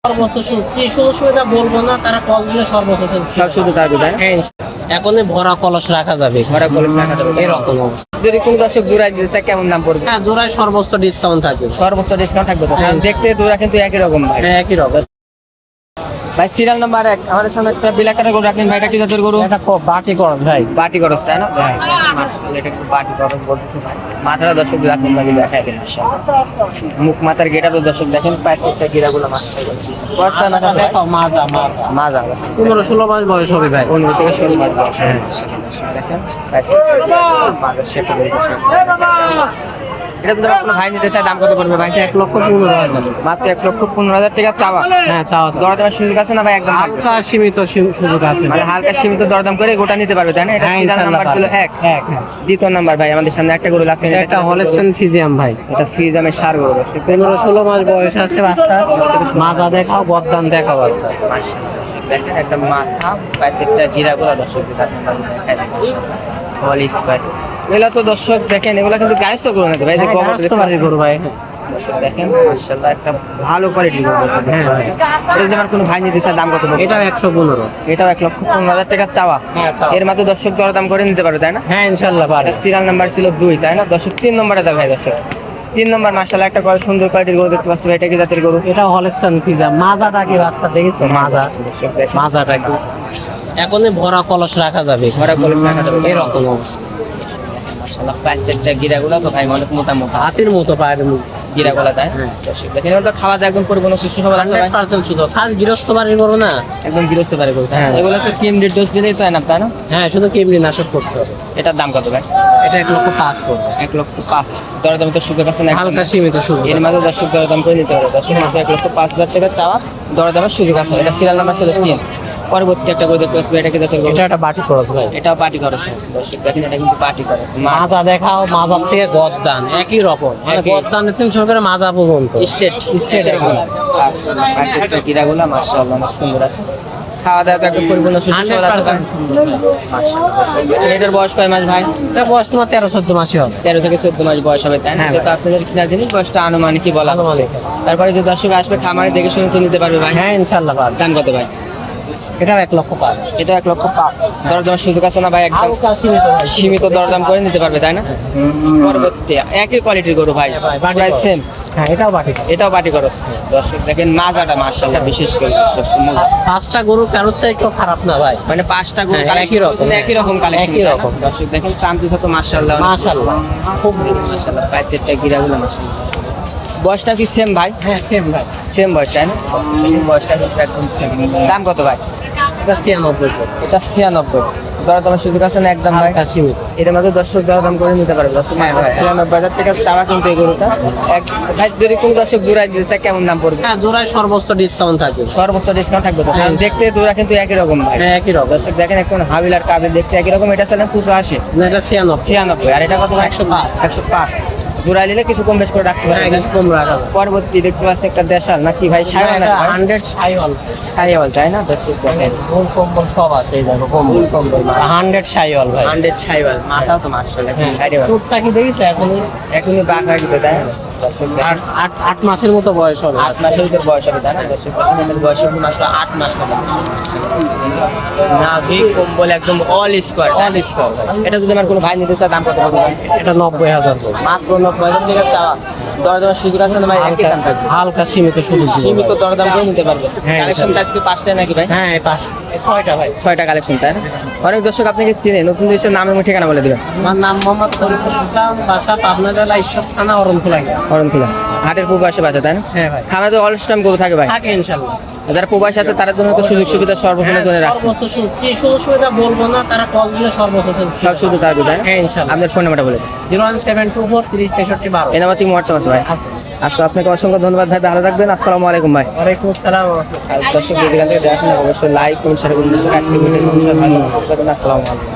সর্বোচ্চ কি সুযোগ সুবিধা বলবো না, তারা কল দিলে সর্বোচ্চ সব শুধু থাকবে তাই না? হ্যাঁ, এখনই ভরা কলস রাখা যাবে, ভরা কলস রাখা যাবে এরকম অবস্থা। যদি কোনো দর্শক জোড়ায় দিতে চায় কেমন দাম পড়বে? হ্যাঁ, জোড়ায় সর্বোচ্চ ডিসকাউন্ট থাকবে, সর্বোচ্চ ডিসকাউন্ট থাকবে তো? হ্যাঁ, দেখতে জোড়া কিন্তু একই রকম ভাই। হ্যাঁ, একই রকম। ভাই সিরিয়াল নাম্বার 1 আমাদের সামনে একটা ব্ল্যাক কালার গরু রাখলেন ভাইটা কি জাতের গরু? এটা বাটি করন ভাই, বাটি করস তাই না? মাশাআল্লাহ এটা একটু বাটি করস বলতেছে ভাই। মাথাটা দর্শক রাখুন ভাই, দেখায় দেন মাশাআল্লাহ। মুখ মাথার গেটা তো দর্শক দেখেন, পায়ের চারটা গিরাগুলো মাশাআল্লাহ। বয়সটা না দেখো মাজা মাজা মাজা 15-16 মাস বয়স হবে ভাই। 15 থেকে 16 মাস বয়স। হ্যাঁ দেখেন পায়ের চারটা মাজা শেপে রয়েছে। এটা তো কোনো ভাই নিতে চায় দাম কত পড়বে ভাই? 1,15,000 মাত্র 1,15,000 টাকা চাওয়া। হ্যাঁ, চাওয়া দরদামের সুযোগ আছে না ভাই? একদম থাকবে। হালকা সীমিত সুযোগ আছে, মানে হালকা সীমিত দরদাম করে গোটা নিতে পারবে তাই না? এটা হ্যাঁ, সিরিয়াল নাম্বার ছিল 1। হ্যাঁ। দ্বিতীয় নাম্বার ভাই আমাদের সামনে একটা গরু রাখলেন, একটা হলস্টেইন ফ্রিজিয়ান ভাই, এটা ফ্রিজামের সার গরু। 15-16 মাস বয়স আছে বাচ্চা। মাজা দেখাও, গদ্দান দেখাও বাচ্চা। দেখেন একটা মাথা পাঁচ চারটা জিরাগুলো দর্শক এগুলো তো দর্শক দেখেন, এগুলো কিন্তু গাড়ি চোখ না ভাই, গরু ভাই। দর্শক দেখেন মাশাআল্লাহ একটা ভালো কোয়ালিটির গরু দর্শক। হ্যাঁ ভাই। এটা যদি আমার কোনো ভাই নিতে চায় দাম কত পড়বে? এটাও 115। এটাও 1,15,000 টাকা চাওয়া। হ্যাঁ, চাওয়া। এর মাত্র দর্শক দরদাম করে নিতে পারবে তাই না? হ্যাঁ, ইনশাআল্লাহ পারে। সিরিয়াল নাম্বার ছিল 2 তাই না? দর্শক 3 নম্বরে দাও ভাই। দর্শক 3 নম্বর মাশাআল্লাহ একটা সুন্দর কোয়ালিটির গরু দেখতে পাচ্ছি ভাই, এটা কি জাতের গরু? এটা হলস্টেইন ফ্রিজিয়ান। মাজাটা কি বাচ্চা দেখিছো? মাজা, দর্শক দেখেন মাজাটা কি এখনই ভরা কলস রাখা যাবে, ভরা কলস রাখা যাবে এরকম অবস্থা। মাশাআল্লাহ পাঁচ চারটা গিরাগুলো তো ভাই অনেক মোটা মোটা হাতির মতো পায়ের মুখ, গিরাগুলো তাই। হ্যাঁ। দর্শক দেখেন ওটা খাওয়া দাওয়া একদম পরিপূর্ণ সুস্থ সবল আছে ভাই, 100% শুধু খাস গৃহস্থ বাড়ির গরু না, একদম গৃহস্থ বাড়ি গরু। হ্যাঁ। এগুলো তো কেমডি ডোজ দিলেই তো না তাই না? হ্যাঁ, শুধু কেমনি নাশক করতে হবে। এটার দাম কত ভাই? এটা 1,05,000 করবে, 1,05,000 দরদাম তো সুযোগ আছে না? হালকা সীমিত সুযোগ এর আছে। মাঝে দর্শক দরদাম করে নিতে হবে। দর্শক মাত্র 1,05,000 টাকা চাওয়া, দরদামের সুযোগ আছে। এটা সিরিয়াল নাম্বার ছিল 3। পরবর্তী একটা বই দেখতে পাচ্ছি এটা কি জাতের গরু? এটা একটা বাটি করো ভাই। এটাও পার্টি করেছে দর্শক দেখেন, এটা কিন্তু পার্টি করেছে। মাজা দেখাও, মাজার থেকে গদ্দান একই রকম, মানে একই। গদ্দানের থেকে শুরু করে মাজা পর্যন্ত স্টেট এরকম গিরাগুলা মাশাআল্লাহ অনেক সুন্দর আছে। খাওয়া দাওয়া তো একদম পরিপূর্ণ সুস্থ সবল আছে ভাই। 100% সুন্দর ভাই। মাশাআল্লাহ। এটার বয়স কয় মাস ভাই? এটা বয়স তোমার 13-14 মাসই হবে। 13 থেকে 14 মাস বয়স হবে তাই না? হ্যাঁ যেহেতু আপনাদের কিনা জিনিস বয়সটা আনুমানিকই বলা হচ্ছে। আনুমানিক। তারপরে যে দর্শক আসবে খামারে দেখে শুনে তো নিতে পারবে ভাই। হ্যাঁ, ইনশাআল্লাহ পারবে। দাম কত ভাই? এটাও 1,05,000। এটা 1,05,000 দরদামের সুযোগ আছে না ভাই? একদম হালকা সীমিত ভাই। সীমিত দরদাম করে নিতে পারবে তাই না? পরবর্তী একই কোয়ালিটির গরু ভাই, বাটি প্রায় করো। সেম। হ্যাঁ, এটাও বাটি করো। এটাও পার্টি করস দর্শক দেখেন মাজাটা মাশাআল্লাহ বিশেষ করে দর্শক মজা। 5টা গরু কারোর চাই কেউ খারাপ না ভাই। মানে 5টা গরু হ্যাঁ, কালেকশন একই রকম, একই রকম কালেকশন একই রকম। দর্শক দেখেন চামচু তো মাশাআল্লাহ মাশাআল্লাহ। খুব মাশাআল্লাহ পাঁচ চারটা গিরাগুলো মাশাআল্লাহ। বয়সটা কি সেম ভাই? হ্যাঁ, সেম ভাই। সেম বয়স তাই না? বয়সটা কিন্তু একদম সেম। দাম কত ভাই? এটা 96 করে। এটা 96 দরদামের সুযোগ আছে না? একদম ভাই হালকা সীমিত। এর মধ্যে দর্শক দরদাম করে নিতে পারবে। দর্শক হ্যাঁ, ভাই। 96,000 টাকা চাওয়া কিন্তু এই গরুটা। ভাই যদি কোনো দর্শক জোড়ায় দিতে চায় কেমন দাম পড়বে? হ্যাঁ, জোড়ায় সর্বোচ্চ ডিসকাউন্ট থাকবে, সর্বোচ্চ ডিসকাউন্ট থাকবে তো? হ্যাঁ, দেখতে জোড়া কিন্তু একই রকম ভাই। হ্যাঁ, একই রকম। দর্শক দেখেন এখন হাবিল আর কাবিল দেখতে একই রকম। এটা ছিল 85 না, এটা 96। 96 আর এটা কত ভাই? 105 105 জোড়া নিলে কিছু কম বেশ করে রাখতে হ্যাঁ, পারবে। কিছু কম রাখা যাবে। পরবর্তী দেখতে পাচ্ছি একটা দেশাল নাকি ভাই? এটা সাড়ে 100 সাইওয়াল। সাইওয়াল তাই না? দর্শক দেখেন ফুল কম্বল সব আছে, এই দেখো কম্বল। ফুল কম্বল 100 সাইওয়াল ভাই। 100 সাইওয়াল মাথাও তো মাশাআল্লাহ হ্যাঁ, সাইওয়াল চুটটা কি দেখিস এখনই? এখনই বাঘ হয়ে গেছে তাই না? দর্শক দেখেন 8 মাসের মতো বয়স হবে। 8 মাসের ভিতর বয়স হবে তাই না? দর্শক দেখেন এদের বয়স হবে মাত্র 8 মাস হবে। নাভি কম্বল একদম অল স্কোয়ার। অল স্কোয়ার ভাই। এটা যদি আমার কোনো ভাই নিতে চায় দাম কত পড়বে ভাই? এটা 90,000 করে। মাত্র 90,000 টাকা চাওয়া, দরদামের সুযোগ আছে না ভাই? একই দাম থাকবে, হালকা সীমিত সুযোগ দিব সীমিত ভাই। দরদাম করে নিতে পারবে। হ্যাঁ, কালেকশন আজকে 5টায় নাকি ভাই? হ্যাঁ, এই 6টা ভাই। 6টা কালেকশন তাই না? অনেক দর্শক আপনাকে চিনে, নতুন দেশের নাম এবং ঠিকানা বলে দিবেন। আমার নাম মোহাম্মদ তরিকুল ইসলাম, বাসা পাবনা জেলা ঈশ্বর থানা অরণখোলা। অরণখোলা হাটের পূর্ব পাশে বাজে তাই না? হ্যাঁ ভাই, খামারে তো অলস টাইম গরু থাকে ভাই। থাকে ইনশাআল্লাহ। যারা প্রবাসী আছে তাদের জন্য তো সুযোগ সুবিধা সর্বক্ষণের জন্য রাখছে। সর্বোচ্চ কি সুযোগ সুবিধা বলবো না, তারা কল দিলে সর্বোচ্চ সব শুধু থাকবে তাই না? হ্যাঁ, ইনশাআল্লাহ। আপনার ফোন নাম্বারটা বলে দিন। 01724 30 63 12 এই নাম্বার তুমি হোয়াটসঅ্যাপ আছে ভাই? আছে। আচ্ছা আপনাকে অসংখ্য ধন্যবাদ ভাই, ভালো থাকবেন। আসসালামু আলাইকুম ভাই। ওয়ালাইকুম আসসালাম ওয়া রাহমাতুল্লাহ। আর দর্শক যদি এখান থেকে দেখেন অবশ্যই লাইক কমেন্ট শেয়ার করুন। আজকে ভিডিও ভালো লাগলে আসসালামু আলাইকুম।